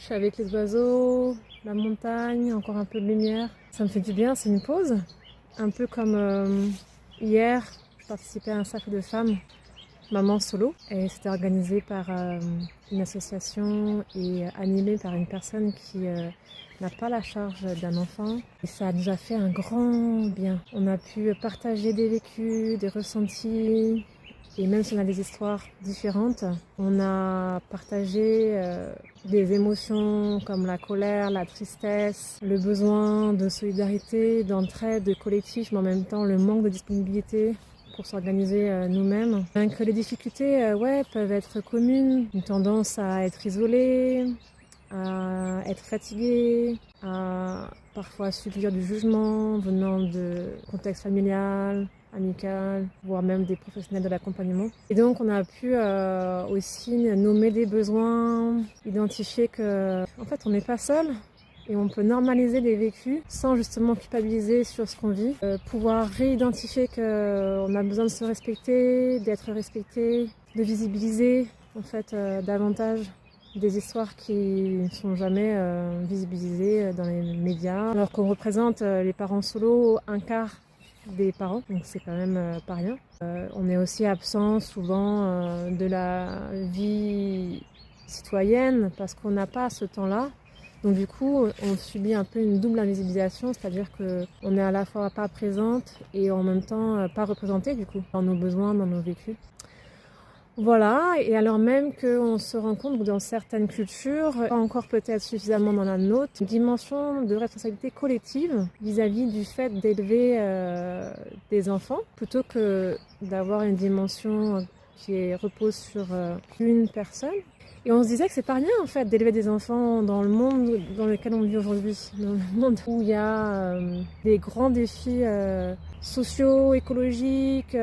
suis avec les oiseaux, la montagne, encore un peu de lumière. Ça me fait du bien, c'est une pause. Un peu comme hier, je participais à un cercle de femmes, Maman Solo, et c'était organisé par une association et animé par une personne qui n'a pas la charge d'un enfant. Et ça nous a fait un grand bien. On a pu partager des vécus, des ressentis. Et même si on a des histoires différentes, on a partagé des émotions comme la colère, la tristesse, le besoin de solidarité, d'entraide, de collectif, mais en même temps le manque de disponibilité pour s'organiser nous-mêmes. Bien que les difficultés peuvent être communes, une tendance à être isolé, à être fatigué, à parfois subir du jugement venant de contexte familial, amical, voire même des professionnels de l'accompagnement. Et donc on a pu aussi nommer des besoins, identifier que en fait on n'est pas seul et on peut normaliser les vécus sans justement culpabiliser sur ce qu'on vit, pouvoir réidentifier qu'on a besoin de se respecter, d'être respecté, de visibiliser en fait davantage des histoires qui ne sont jamais visibilisées dans les médias, alors qu'on représente les parents solo, un quart des parents, donc c'est quand même pas rien. On est aussi absent souvent de la vie citoyenne parce qu'on n'a pas ce temps-là. Donc du coup, on subit un peu une double invisibilisation, c'est-à-dire qu'on est à la fois pas présente et en même temps pas représentée du coup, dans nos besoins, dans nos vécus. Voilà, et alors même qu'on se rend compte que dans certaines cultures, pas encore peut-être suffisamment dans la nôtre, une dimension de responsabilité collective vis-à-vis du fait d'élever des enfants, plutôt que d'avoir une dimension qui repose sur une personne. Et on se disait que c'est pas rien en fait d'élever des enfants dans le monde dans lequel on vit aujourd'hui, dans le monde où il y a des grands défis sociaux, écologiques,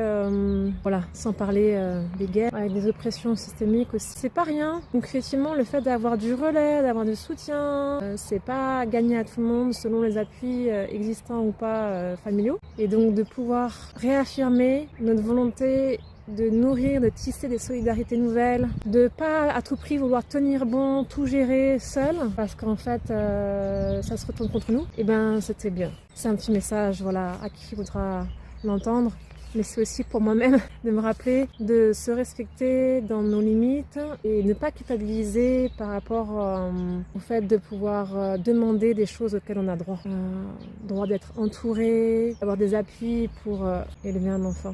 voilà, sans parler des guerres, avec des oppressions systémiques aussi. C'est pas rien. Donc effectivement, le fait d'avoir du relais, d'avoir du soutien, c'est pas gagné à tout le monde selon les appuis existants ou pas familiaux. Et donc de pouvoir réaffirmer notre volonté de nourrir, de tisser des solidarités nouvelles, de pas à tout prix vouloir tenir bon, tout gérer seul, parce qu'en fait ça se retourne contre nous, et ben c'était bien. C'est un petit message voilà, à qui voudra l'entendre, mais c'est aussi pour moi-même de me rappeler de se respecter dans nos limites et ne pas culpabiliser par rapport au fait de pouvoir demander des choses auxquelles on a droit. Droit d'être entouré, d'avoir des appuis pour élever un enfant.